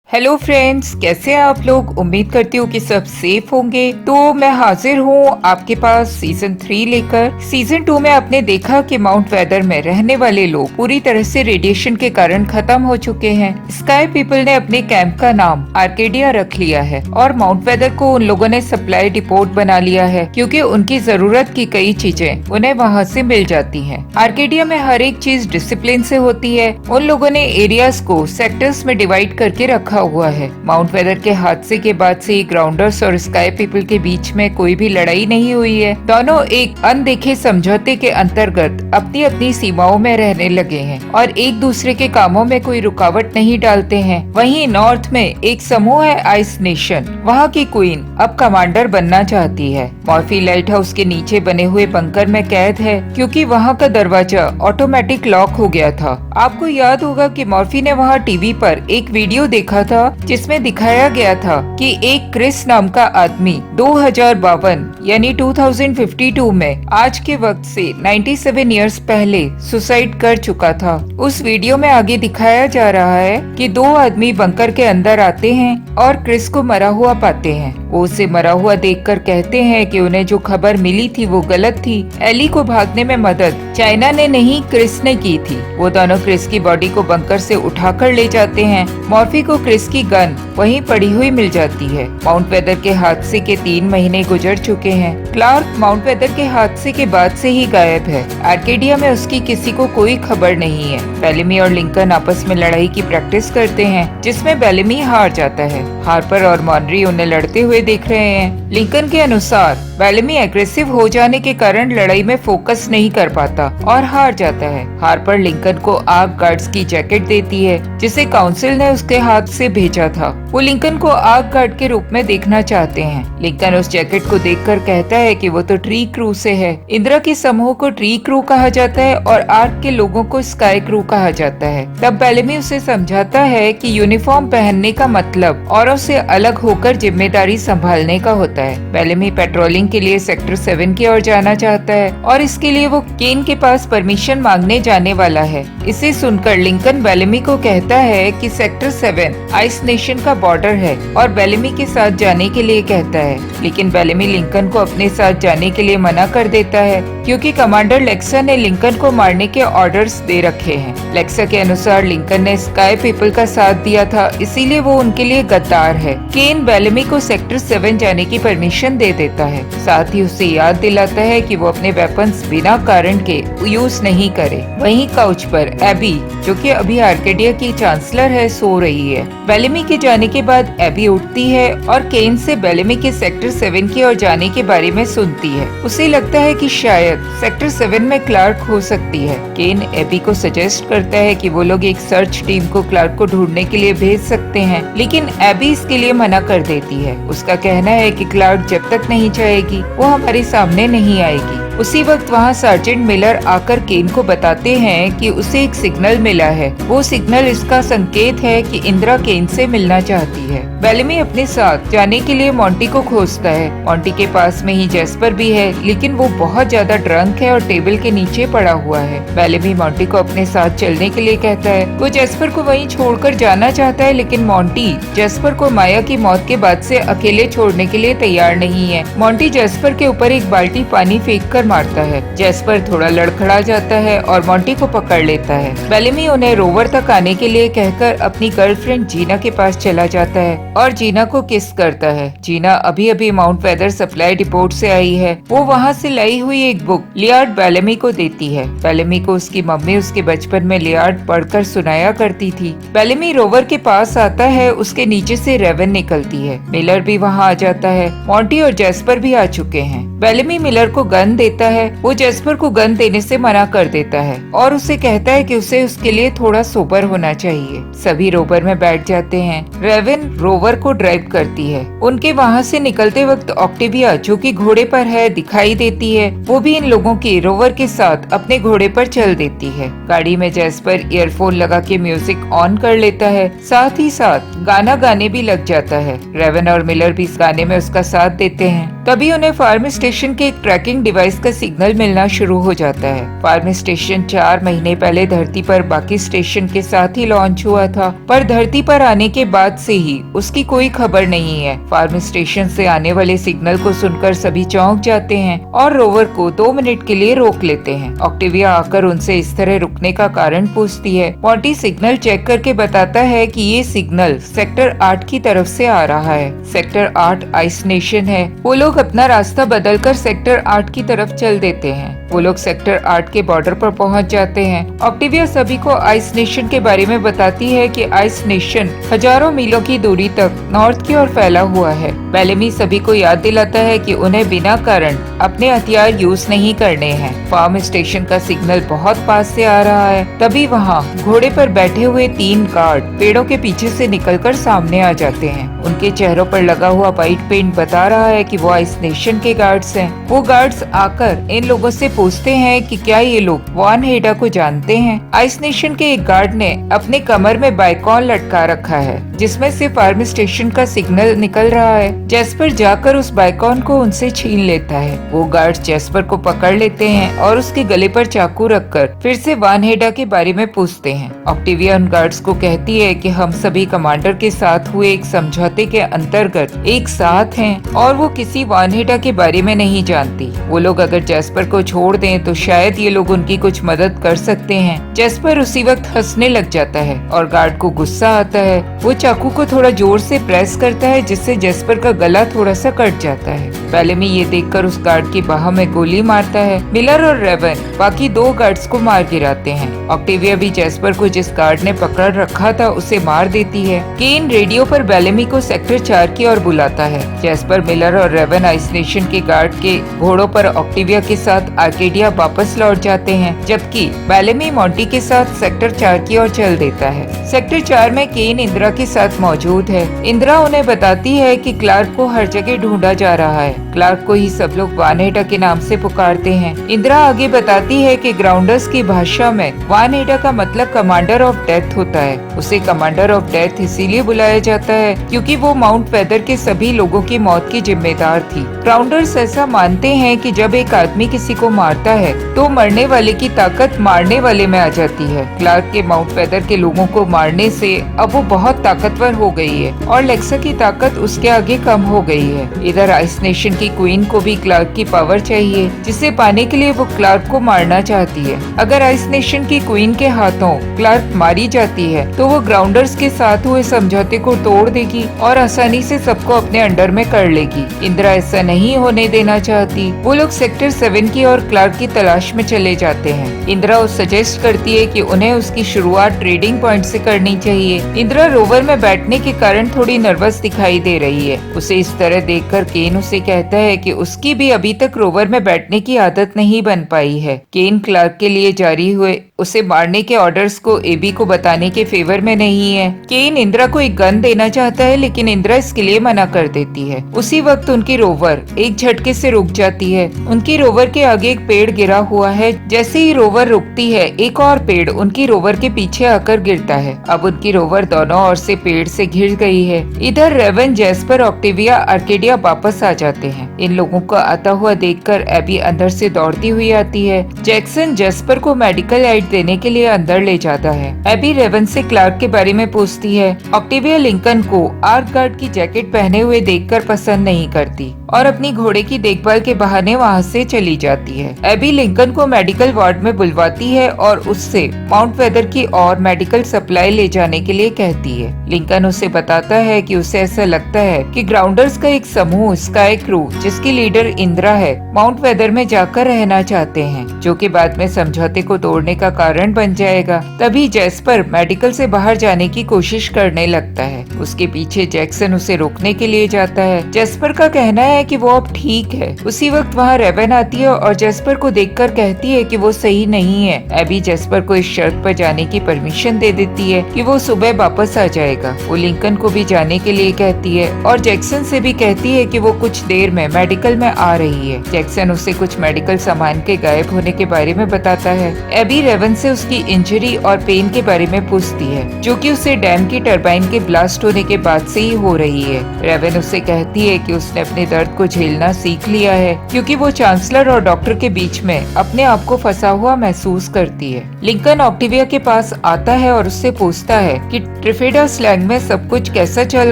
Hello friends, कैसे हैं आप लोग। उम्मीद करती हूँ कि सब सेफ होंगे। तो मैं हाजिर हूँ आपके पास सीजन 3 लेकर। सीजन 2 में आपने देखा कि माउंट वेदर में रहने वाले लोग पूरी तरह से रेडिएशन के कारण खत्म हो चुके हैं। स्काई पीपल ने अपने कैंप का नाम आर्केडिया रख लिया है और माउंट वेदर को उन लोगों ने सप्लाई डिपोट बना लिया है, क्योंकि उनकी जरूरत की कई चीजें उन्हें वहाँ से मिल जाती हैं। आर्केडिया में हर एक चीज डिसिप्लिन से होती है। उन लोगों ने एरियाज को सेक्टर्स में डिवाइड करके रखा हुआ है। माउंट वेदर के हादसे के बाद से ग्राउंडर्स और स्काई पीपल के बीच में कोई भी लड़ाई नहीं हुई है। दोनों एक अनदेखे समझौते के अंतर्गत अपनी अपनी सीमाओं में रहने लगे हैं और एक दूसरे के कामों में कोई रुकावट नहीं डालते हैं। वहीं नॉर्थ में एक समूह है आइस नेशन। वहाँ की क्वीन अब कमांडर बनना चाहती है। मॉर्फी लाइट हाउस के नीचे बने हुए बंकर में कैद है, क्योंकि वहाँ का दरवाजा ऑटोमेटिक लॉक हो गया था। आपको याद होगा कि मॉर्फी ने वहाँ टीवी पर एक वीडियो देखा था जिसमें दिखाया गया था कि एक क्रिस नाम का आदमी 2052 यानी 2052 में आज के वक्त से 97 इयर्स पहले सुसाइड कर चुका था। उस वीडियो में आगे दिखाया जा रहा है कि दो आदमी बंकर के अंदर आते हैं और क्रिस को मरा हुआ पाते हैं। वो उसे मरा हुआ देखकर कहते हैं कि उन्हें जो खबर मिली थी वो गलत थी। एली को भागने में मदद चाइना ने नहीं, क्रिस ने की थी। वो दोनों क्रिस की बॉडी को बंकर से उठाकर ले जाते हैं। मॉर्फी को क्रिस की गन वहीं पड़ी हुई मिल जाती है। माउंट वेदर के हादसे के 3 महीने गुजर चुके हैं। क्लार्क माउंट वेदर के हादसे के बाद से ही गायब है। आर्केडिया में उसकी किसी को कोई खबर नहीं है। बेलेमी और लिंकन आपस में लड़ाई की प्रैक्टिस करते हैं, जिसमें बेलेमी हार जाता है। हार्पर और मॉनरी उन्हें लड़ते हुए देख रहे हैं। लिंकन के अनुसार बेलेमी एग्रेसिव हो जाने के कारण लड़ाई में फोकस नहीं कर पाता और हार जाता है। हार्पर लिंकन को आर्क गार्ड्स की जैकेट देती है, जिसे काउंसिल ने उसके हाथ से भेजा था। वो लिंकन को आर्क गार्ड के रूप में देखना चाहते हैं। लिंकन उस जैकेट को देखकर कहता है कि वो तो ट्री क्रू से है। इंदिरा के समूह को ट्री क्रू कहा जाता है और आर्क के लोगों को स्काई क्रू कहा जाता है। तब बेलेमी उसे समझाता है कि यूनिफॉर्म पहनने का मतलब औरों से अलग होकर जिम्मेदारी संभालने का होता है। बेलेमी पेट्रोलिंग के लिए सेक्टर 7 की ओर जाना चाहता है और इसके लिए वो केन के पास परमिशन मांगने जाने वाला है। इसे सुनकर लिंकन बेलेमी को कहता है कि सेक्टर 7 आइस नेशन का बॉर्डर है और बेलेमी के साथ जाने के लिए कहता है, लेकिन बेलेमी लिंकन को अपने साथ जाने के लिए मना कर देता है, क्योंकि कमांडर लेक्सा ने लिंकन को मारने के ऑर्डर्स दे रखे हैं। लेक्सा के अनुसार लिंकन ने स्काई पीपल का साथ दिया था, इसीलिए वो उनके लिए गद्दार है। केन बेलेमी को सेक्टर 7 जाने की परमिशन दे देता है, साथ ही उसे याद दिलाता है कि वो अपने वेपन्स बिना कारण के यूज नहीं करे। वहीं काउच पर एबी, जो कि अभी आर्केडिया की चांसलर है, सो रही है। बेलेमी के जाने के बाद एबी उठती है और केन से बेलेमी के सेक्टर 7 की ओर जाने के बारे में सुनती है। उसे लगता है कि शायद सेक्टर 7 में क्लार्क हो सकती है। केन एबी को सजेस्ट करता है कि वो लोग एक सर्च टीम को क्लार्क को ढूंढने के लिए भेज सकते हैं, लेकिन एबी इसके लिए मना कर देती है। उसका कहना है कि क्लार्क जब तक नहीं चाहेगी वो हमारे सामने नहीं आएगी। उसी वक्त वहाँ सर्जेंट मिलर आकर केन को बताते हैं कि उसे एक सिग्नल मिला है। वो सिग्नल इसका संकेत है कि इंदिरा केन से मिलना चाहती है। बेलेमी अपने साथ जाने के लिए मोंटी को खोजता है। मोंटी के पास में ही जेस्पर भी है, लेकिन वो बहुत ज्यादा ड्रंक है और टेबल के नीचे पड़ा हुआ है। बेलेमी मोंटी को अपने साथ चलने के लिए कहता है। वो जेस्पर को वहीं छोड़कर जाना चाहता है, लेकिन मोंटी जेस्पर को माया की मौत के बाद से अकेले छोड़ने के लिए तैयार नहीं है। मोंटी जेस्पर के ऊपर एक बाल्टी पानी फेंक कर मारता है। जेस्पर थोड़ा लड़खड़ा जाता है और मोंटी को पकड़ लेता है। बेलेमी उन्हें रोवर तक आने के लिए कहकर अपनी गर्लफ्रेंड जीना के पास चला जाता है और जीना को किस करता है। जीना अभी अभी माउंट वेदर सप्लाई डिपोट से आई है। वो वहाँ से लाई हुई एक बुक लियार्ड बेलेमी को देती है। बेलेमी को उसकी मम्मी उसके बचपन में लियार्ड पढ़कर सुनाया करती थी। बेलेमी रोवर के पास आता है, उसके नीचे से रेवन निकलती है। मिलर भी वहाँ आ जाता है। मोंटी और जेस्पर भी आ चुके हैं। बेलेमी मिलर को गन देता है। वो जेस्पर को गन देने से मना कर देता है और उसे कहता है कि उसे उसके लिए थोड़ा सोबर होना चाहिए। सभी रोवर में बैठ जाते हैं। रेवन रोवर को ड्राइव करती है। उनके वहाँ से निकलते वक्त ऑक्टेविया, जो कि घोड़े पर है, दिखाई देती है। वो भी इन लोगों के रोवर के साथ अपने घोड़े पर चल देती है। गाड़ी में जेस्पर ईयरफोन लगा के म्यूजिक ऑन कर लेता है, साथ ही साथ गाना गाने भी लग जाता है। रेवन और मिलर भी इस गाने में उसका साथ देते हैं। तभी उन्हें फार्म स्टेशन के एक ट्रैकिंग डिवाइस का सिग्नल मिलना शुरू हो जाता है। फार्म स्टेशन 4 महीने पहले धरती पर बाकी स्टेशन के साथ ही लॉन्च हुआ था, पर धरती पर आने के बाद से ही उसकी कोई खबर नहीं है। फार्म स्टेशन से आने वाले सिग्नल को सुनकर सभी चौंक जाते हैं और रोवर को 2 मिनट के लिए रोक लेते हैं। ऑक्टेविया आकर उनसे इस तरह रुकने का कारण पूछती है। मॉन्टी सिग्नल चेक करके बताता है कि ये सिग्नल सेक्टर 8 की तरफ से आ रहा है। सेक्टर 8 आइस नेशन है। वो लोग अपना रास्ता बदलकर सेक्टर 8 की तरफ चल देते हैं। वो लोग सेक्टर 8 के बॉर्डर पर पहुंच जाते हैं। ऑक्टेविया सभी को आइस नेशन के बारे में बताती है कि आइस नेशन हजारों मीलों की दूरी तक नॉर्थ की ओर फैला हुआ है। बेलेमी सभी को याद दिलाता है कि उन्हें बिना कारण अपने हथियार यूज नहीं करने हैं। फार्म स्टेशन का सिग्नल बहुत पास से आ रहा है। तभी वहाँ घोड़े पर बैठे हुए 3 गार्ड पेड़ों के पीछे से निकलकर सामने आ जाते हैं। उनके चेहरों पर लगा हुआ व्हाइट पेंट बता रहा है कि वो आइस नेशन के गार्ड्स हैं। वो गार्ड्स आकर इन लोगों से पूछते हैं कि क्या ये लोग वान हेडा को जानते हैं। आइस नेशन के एक गार्ड ने अपने कमर में बाइकॉन लटका रखा है जिसमें से फार्म स्टेशन का सिग्नल निकल रहा है। जेस्पर जाकर उस बाइकॉन को उनसे छीन लेता है। वो गार्ड्स जेस्पर को पकड़ लेते हैं और उसके गले पर चाकू रखकर फिर से वान हेडा के बारे में पूछते हैं। ऑक्टेविया उन गार्ड्स को कहती है कि हम सभी कमांडर के साथ हुए एक समझौते के अंतर्गत एक साथ हैं और वो किसी वान हेडा के बारे में नहीं जानती। वो लोग अगर जेस्पर को छोड़ दें तो शायद ये लोग उनकी कुछ मदद कर सकते हैं। जेस्पर उसी वक्त हंसने लग जाता है और गार्ड को गुस्सा आता है। वो चाकू को थोड़ा जोर से प्रेस करता है जिससे जेस्पर का गला थोड़ा सा कट जाता है। बेलेमी ये देखकर उस गार्ड की बाह में गोली मारता है। मिलर और रेवन बाकी 2 गार्ड्स को मार गिराते हैं। ऑक्टेविया भी जेस्पर को जिस गार्ड ने पकड़ रखा था उसे मार देती है। केन रेडियो पर बेलेमी को सेक्टर 4 की ओर बुलाता है। जेस्पर, मिलर और रेवन आइस नेशन के गार्ड के घोड़ों पर ऑक्टेविया के साथ आर्केडिया वापस लौट जाते हैं, जबकि बेलेमी मॉन्टी के साथ सेक्टर 4 की ओर चल देता है। सेक्टर 4 में केन इंदिरा के साथ मौजूद है। इंदिरा उन्हें बताती है कि क्लार्क को हर जगह ढूंढा जा रहा है। क्लार्क को ही सब लोग वान हेडा के नाम से पुकारते हैं। इंदिरा आगे बताती है कि ग्राउंडर्स की भाषा में वान हेडा का मतलब कमांडर ऑफ डेथ होता है। उसे कमांडर ऑफ डेथ इसीलिए बुलाया जाता है क्योंकि वो माउंट वेदर के सभी लोगों की मौत की जिम्मेदार थी। ग्राउंडर्स ऐसा मानते हैं कि जब एक आदमी किसी को मारता है तो मरने वाले की ताकत मारने वाले में आ जाती है। क्लार्क के माउंट वेदर के लोगों को मारने से अब वो बहुत ताकतवर हो गई है और लेक्सा की ताकत उसके आगे कम हो गई है। इधर आइस नेशन की क्वीन को भी क्लार्क की पावर चाहिए, जिसे पाने के लिए वो क्लार्क को मारना चाहती है। अगर आइस नेशन की क्वीन के हाथों क्लार्क मारी जाती है तो वो ग्राउंडर्स के साथ हुए समझौते को तोड़ देगी और आसानी से सबको अपने अंडर में कर लेगी। इंदिरा ऐसा नहीं होने देना चाहती। वो लोग सेक्टर 7 की और क्लार्क की तलाश में चले जाते हैं। इंदिरा सजेस्ट करती है कि उन्हें उसकी शुरुआत ट्रेडिंग पॉइंट से करनी चाहिए। इंदिरा रोवर में बैठने के कारण थोड़ी नर्वस दिखाई दे रही है। उसे इस तरह देखकर केन उसे कहता है कि उसकी भी अभी तक रोवर में बैठने की आदत नहीं बन पाई है। केन क्लार्क के लिए जारी हुए उसे मारने के ऑर्डर्स को एबी को बताने के फेवर में नहीं है। केन इंदिरा को एक गन देना चाहता है लेकिन इंदिरा इसके लिए मना कर देती है। उसी वक्त उनकी रोवर एक झटके से रुक जाती है। उनकी रोवर के आगे एक पेड़ गिरा हुआ है। जैसे ही रोवर रुकती है एक और पेड़ उनकी रोवर के पीछे आकर गिरता है। अब उनकी रोवर दोनों ओर से पेड़ से घिर गई है। इधर रेवन, जेस्पर, ऑक्टेविया, आर्केडिया वापस आ जाते हैं। इन लोगों को आता हुआ देखकर एबी अंदर से दौड़ती हुई आती है। जैक्सन जेस्पर को मेडिकल एड देने के लिए अंदर ले जाता है। एबी रेवन से क्लार्क के बारे में पूछती है। ऑक्टेविया लिंकन को आर्क गार्ड की जैकेट पहने हुए देखकर पसंद नहीं करती और अपनी घोड़े की देखभाल के बहाने वहाँ से चली जाती है। एबी लिंकन को मेडिकल वार्ड में बुलवाती है और उससे माउंट वेदर की और मेडिकल सप्लाई ले जाने के लिए कहती है। लिंकन उसे बताता है कि उसे ऐसा लगता है कि ग्राउंडर्स का एक समूह स्काई क्रू, जिसकी लीडर इंदिरा है, माउंट वेदर में जाकर रहना चाहते हैं, जो कि बाद में समझौते को तोड़ने का कारण बन जाएगा। तभी जेस्पर मेडिकल से बाहर जाने की कोशिश करने लगता है। उसके पीछे जैक्सन उसे रोकने के लिए जाता है। जेस्पर का कहना है कि वो अब ठीक है। उसी वक्त वहाँ रेवन आती है और जेस्पर को देखकर कहती है कि वो सही नहीं है। एबी जेस्पर को इस शर्त पर जाने की परमिशन दे देती है कि वो सुबह वापस आ जाएगा। वो लिंकन को भी जाने के लिए कहती है और जैक्सन से भी कहती है कि वो कुछ देर में मेडिकल में आ रही है। जैक्सन उसे कुछ मेडिकल सामान के गायब होने के बारे में बताता है। एबी रेवन से उसकी इंजरी और पेन के बारे में पूछती है, जो कि उसे डैम की टरबाइन के ब्लास्ट होने के बाद से ही हो रही है। रेवन उसे कहती है कि उसने अपने दर्द को झेलना सीख लिया है, क्योंकि वो चांसलर और डॉक्टर के बीच में अपने आप को फंसा हुआ महसूस करती है। लिंकन ऑक्टेविया के पास आता है और उससे पूछता है कि ट्रिफेडा स्लैंग में सब कुछ कैसा चल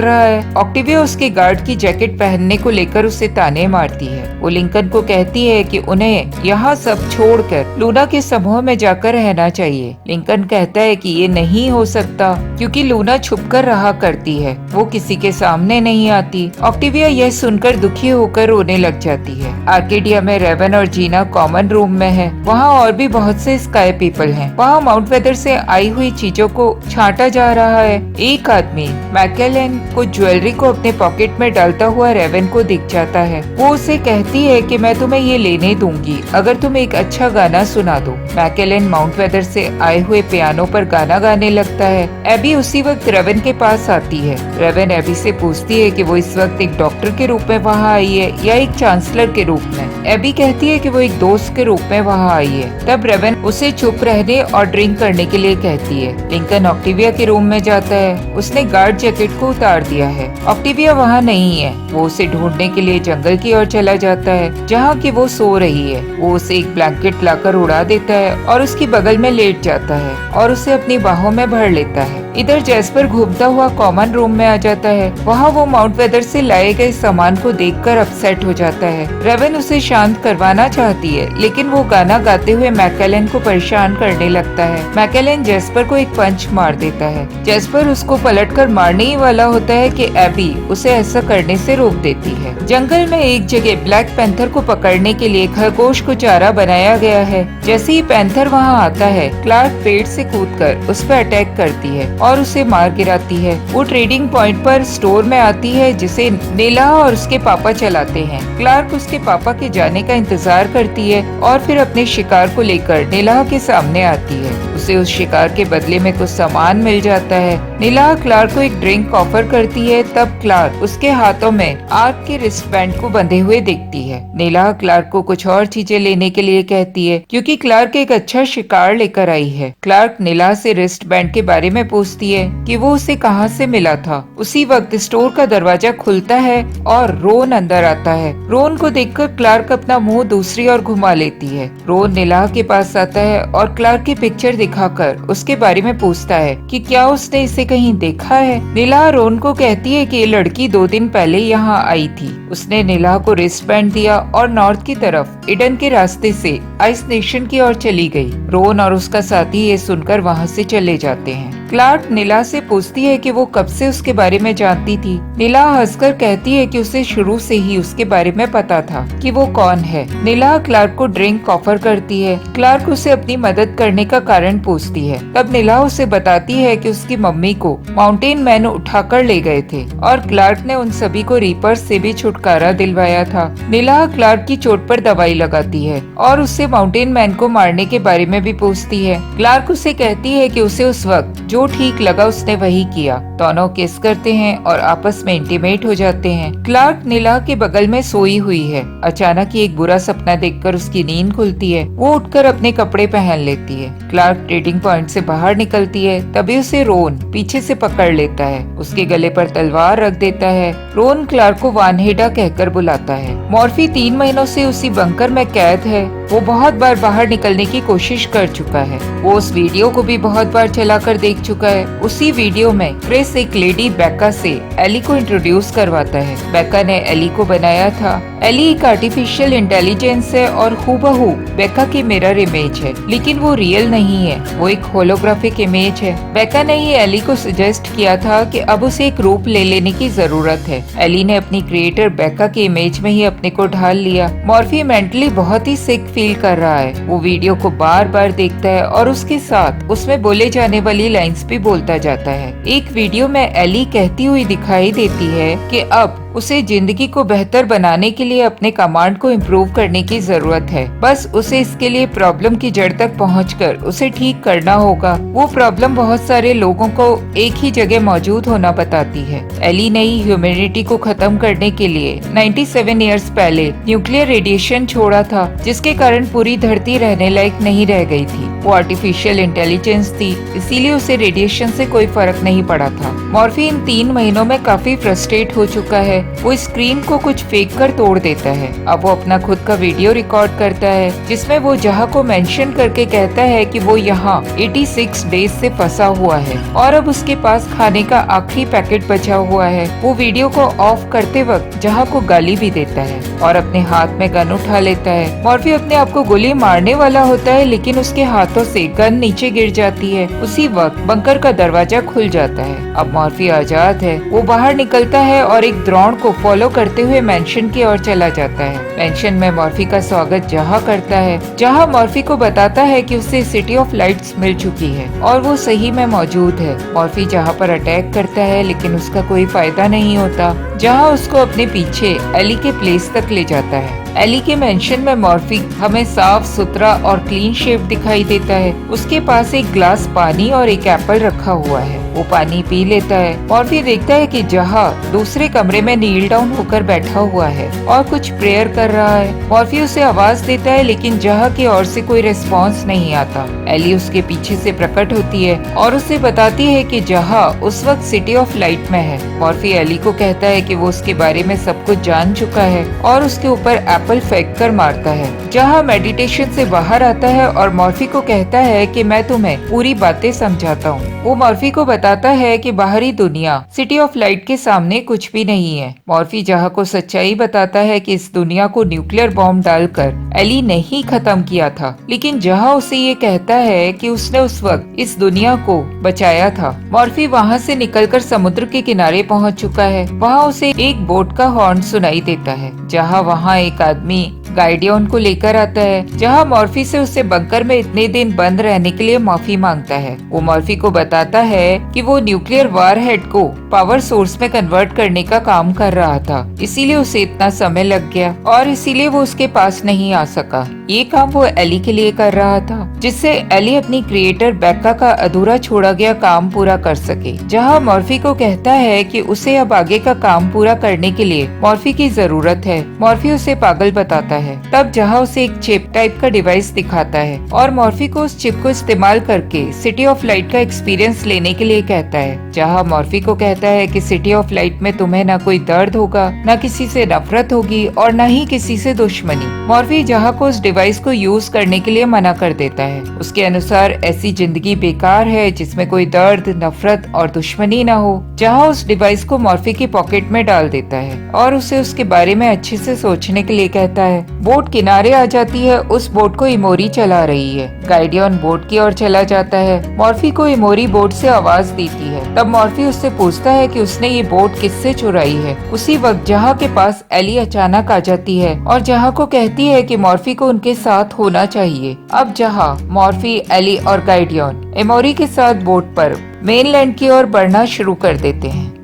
रहा है। ऑक्टेविया उसके गार्ड की जैकेट पहनने को लेकर उसे ताने मारती है। वो लिंकन को कहती है कि उन्हें यहाँ सब छोड़कर लूना के समूह में जाकर रहना चाहिए। लिंकन कहता है कि ये नहीं हो सकता, क्योंकि लूना छुपकर रहा करती है, वो किसी के सामने नहीं आती। ऑक्टेविया यह सुनकर दुखी होकर रोने लग जाती है। आर्केडिया में रेवन और जीना कॉमन रूम में है। वहाँ और भी बहुत से स्काई पीपल हैं। वहाँ माउंट वेदर से आई हुई चीजों को छांटा जा रहा है। एक आदमी मैकेलेन को ज्वेलरी को अपने पॉकेट में डालता हुआ रेवन को दिख जाता है। वो उसे कहती है कि मैं तुम्हें ये लेने दूंगी अगर तुम एक अच्छा गाना सुना दो। मैकेलेन माउंट वेदर से आए हुए पियानो पर गाना गाने लगता है। एबी उसी वक्त रेवन के पास आती है। रेवन एबी से पूछती है कि वो इस वक्त एक डॉक्टर के रूप में वहाँ आई है या एक चांसलर के रूप में। एबी कहती है कि वो एक दोस्त के रूप में वहाँ आई है। तब रेवन उसे चुप रहने और ड्रिंक करने के लिए कहती है। लिंकन ऑक्टेविया के रूम में जाता है। उसने गार्ड जैकेट को उतार दिया है। ऑक्टेविया वहाँ नहीं है। वो उसे ढूंढने के लिए जंगल की ओर चला जाता है, जहाँ की वो सो रही है। वो उसे एक ब्लैंकेट लाकर उड़ा देता है और उसकी बगल में लेट जाता है और उसे अपनी बाहों में भर लेता है। इधर जैस्पर घूमता हुआ कॉमन रूम में आ जाता है। वहाँ वो माउंट वेदर से लाए गए सामान को देखकर अपसेट हो जाता है। रेवन उसे शांत करवाना चाहती है, लेकिन वो गाना गाते हुए मैकेलेन को परेशान करने लगता है। मैकेलेन जैस्पर को एक पंच मार देता है। जैस्पर उसको पलटकर मारने ही वाला होता है कि एबी उसे ऐसा करने से रोक देती है। जंगल में एक जगह ब्लैक पैंथर को पकड़ने के लिए खरगोश को चारा बनाया गया है। जैसे ही पैंथर वहाँ आता है, क्लार्क पेड़ से कूदकर उस पर अटैक करती है और उसे मार गिराती है। वो ट्रेडिंग पॉइंट पर स्टोर में आती है, जिसे नीला और उसके पापा चलाते हैं। क्लार्क उसके पापा के जाने का इंतजार करती है और फिर अपने शिकार को लेकर नीला के सामने आती है। उसे उस शिकार के बदले में कुछ सामान मिल जाता है। नीला क्लार्क को एक ड्रिंक ऑफर करती है। तब क्लार्क उसके हाथों में आग के रिस्टबैंड को बंधे हुए देखती है। नीला क्लार्क को कुछ और चीजें लेने के लिए कहती है, क्योंकि क्लार्क एक अच्छा शिकार लेकर आई है। क्लार्क नीला से रिस्टबैंड के बारे में पूछती है कि वो उसे कहाँ से मिला था। उसी वक्त स्टोर का दरवाजा खुलता है और रोन अंदर आता है। रोन को देखकर क्लार्क अपना मुंह दूसरी ओर घुमा लेती है। रोन नीला के पास आता है और क्लार्क की पिक्चर दिखाकर उसके बारे में पूछता है कि क्या उसने इसे कहीं देखा है। नीला रोन को कहती है कि ये लड़की 2 दिन पहले यहाँ आई थी। उसने नीला को रिस्टबैंड दिया और नॉर्थ की तरफ इडन के रास्ते से आइस नेशन की ओर चली गई। रोन और उसका साथी ये सुनकर वहाँ से चले जाते हैं। क्लार्क नीला से पूछती है कि वो कब से उसके बारे में जानती थी। नीला हंसकर कहती है कि उसे शुरू से ही उसके बारे में पता था कि वो कौन है। नीला क्लार्क को ड्रिंक ऑफर करती है। क्लार्क उसे अपनी मदद करने का कारण पूछती है। तब नीला उसे बताती है कि उसकी मम्मी को माउंटेन मैन उठाकर ले गए थे और क्लार्क ने उन सभी को रीपर से भी छुटकारा दिलवाया था। नीला क्लार्क की चोट पर दवाई लगाती है और उससे माउंटेन मैन को मारने के बारे में भी पूछती है। क्लार्क उसे कहती है कि उसे उस वक्त जो ठीक लगा उसने वही किया। दोनों किस करते हैं और आपस में इंटीमेट हो जाते हैं। क्लार्क नीला के बगल में सोई हुई है। अचानक ही एक बुरा सपना देखकर उसकी नींद खुलती है। वो उठकर अपने कपड़े पहन लेती है। क्लार्क ट्रेडिंग पॉइंट से बाहर निकलती है। तभी उसे रोन पीछे से पकड़ लेता है। उसके गले पर तलवार रख देता है। रोन क्लार्क को वानहेडा कहकर बुलाता है। मॉर्फी 3 महीनों से उसी बंकर में कैद है। वो बहुत बार बाहर निकलने की कोशिश कर चुका है। वो उस वीडियो को भी बहुत बार चलाकर देख चुका है। उसी वीडियो में क्रिस एक लेडी बेका से एली को इंट्रोड्यूस करवाता है। बेका ने एली को बनाया था। एली एक आर्टिफिशियल इंटेलिजेंस है और हूबहू बेका की मिरर इमेज है, लेकिन वो रियल नहीं है। वो एक होलोग्राफिक इमेज है। बेका ने ही एली को सजेस्ट किया था कि अब उसे एक रूप ले लेने की जरूरत है। एली ने अपनी क्रिएटर बेका की इमेज में ही अपने को ढाल लिया। मॉर्फी मेंटली बहुत ही सिक फील कर रहा है। वो वीडियो को बार बार देखता है और उसके साथ उसमें बोले जाने वाली लाइंस भी बोलता जाता है। एक वीडियो में एली कहती हुई दिखाई देती है कि अब उसे जिंदगी को बेहतर बनाने के लिए अपने कमांड को इम्प्रूव करने की जरूरत है। बस उसे इसके लिए प्रॉब्लम की जड़ तक पहुंचकर उसे ठीक करना होगा। वो प्रॉब्लम बहुत सारे लोगों को एक ही जगह मौजूद होना बताती है। एली ने ह्यूमैनिटी को खत्म करने के लिए 97 ईयर्स पहले न्यूक्लियर रेडिएशन छोड़ा था, जिसके कारण पूरी धरती रहने लायक नहीं रह गई थी। वो आर्टिफिशियल इंटेलिजेंस थी, इसीलिए उसे रेडिएशन से कोई फर्क नहीं पड़ा था। मॉर्फी इन 3 महीनों में काफी फ्रस्ट्रेट हो चुका है। वो स्क्रीन को कुछ फेंक कर तोड़ देता है। अब वो अपना खुद का वीडियो रिकॉर्ड करता है, जिसमें वो जहा को मेंशन करके कहता है कि वो यहाँ 86 डेज से फंसा हुआ है और अब उसके पास खाने का आखिरी पैकेट बचा हुआ है। वो वीडियो को ऑफ करते वक्त जहा को गाली भी देता है और अपने हाथ में गन उठा लेता है। मॉर्फी अपने आप को गोली मारने वाला होता है, लेकिन उसके हाथों से गन नीचे गिर जाती है। उसी वक्त बंकर का दरवाजा खुल जाता है। अब मॉर्फी आजाद है। वो बाहर निकलता है और एक द्रोण को फॉलो करते हुए मेंशन की ओर चला जाता है। मेंशन में मॉर्फी का स्वागत जहा करता है। जहा मॉर्फी को बताता है कि उसे सिटी ऑफ लाइट्स मिल चुकी है और वो सही में मौजूद है। मॉर्फी जहा पर अटैक करता है, लेकिन उसका कोई फायदा नहीं होता। जहा उसको अपने पीछे एली के प्लेस तक ले जाता है। एली के मेंशन में मॉर्फी हमें साफ सुथरा और क्लीन शेप दिखाई देता है। उसके पास एक ग्लास पानी और एक एप्पल रखा हुआ है। वो पानी पी लेता है। मॉर्फी देखता है कि जहा दूसरे कमरे में नील डाउन होकर बैठा हुआ है और कुछ प्रेयर कर रहा है। मॉर्फी उसे आवाज देता है, लेकिन जहा की ओर से कोई रिस्पॉन्स नहीं आता। एली उसके पीछे से प्रकट होती है और उसे बताती है कि जहा उस वक्त सिटी ऑफ लाइट में है। मॉर्फी एली को कहता है कि वो उसके बारे में सब कुछ जान चुका है और उसके ऊपर एप्पल फेंक कर मारता है। जहा मेडिटेशन से बाहर आता है और मॉर्फी को कहता है कि मैं तुम्हें पूरी बातें समझाता हूँ। वो मॉर्फी को बताता है कि बाहरी दुनिया सिटी ऑफ लाइट के सामने कुछ भी नहीं है। मॉर्फी जहा को सच्चाई बताता है कि इस दुनिया को न्यूक्लियर बॉम्ब डालकर एली ने ही खत्म किया था, लेकिन जहा उसे ये कहता है कि उसने उस वक्त इस दुनिया को बचाया था। मॉर्फी वहाँ से निकलकर समुद्र के किनारे पहुँच चुका है। वहाँ उसे एक बोट का हॉर्न सुनाई देता है। जहा वहाँ एक आदमी गाइडियन को लेकर आता है। जहाँ मॉर्फी से उसे बंकर में इतने दिन बंद रहने के लिए माफी मांगता है। वो मॉर्फी को बताता है कि वो न्यूक्लियर वारहेड को पावर सोर्स में कन्वर्ट करने का काम कर रहा था, इसीलिए उसे इतना समय लग गया और इसीलिए वो उसके पास नहीं आ सका। ये काम वो एली के लिए कर रहा था, जिससे एली अपनी क्रिएटर बेक्का का अधूरा छोड़ा गया काम पूरा कर सके। जहाँ मॉर्फी को कहता है कि उसे अब आगे का काम पूरा करने के लिए मॉर्फी की जरूरत है। मॉर्फी उसे पागल बताता है। तब जहाँ उसे एक चिप टाइप का डिवाइस दिखाता है और मॉर्फी को उस चिप को इस्तेमाल करके सिटी ऑफ लाइट का एक्सपीरियंस लेने के लिए कहता है। जहाँ मॉर्फी को कहता है कि सिटी ऑफ लाइट में तुम्हें न कोई दर्द होगा, न किसी से नफरत होगी और न ही किसी से दुश्मनी। मॉर्फी जहाँ को उस डिवाइस को यूज करने के लिए मना कर देता है। उसके अनुसार ऐसी जिंदगी बेकार है जिसमें कोई दर्द, नफरत और दुश्मनी न हो। जहाँ उस डिवाइस को मॉर्फी की पॉकेट में डाल देता है और उसे उसके बारे में अच्छे से सोचने के लिए कहता है। बोट किनारे आ जाती है। उस बोट को इमोरी चला रही है। गाइडियन बोट की ओर चला जाता है। मॉर्फी को इमोरी बोट से आवाज देती है। तब मॉर्फी उससे पूछता है कि उसने ये बोट किससे चुराई है। उसी वक्त जहाँ के पास एली अचानक आ जाती है और जहाँ को कहती है कि मॉर्फी को उनके साथ होना चाहिए। अब जहाँ मॉर्फी, एली और गाइडियन इमोरी के साथ बोट पर मेनलैंड की ओर बढ़ना शुरू कर देते हैं।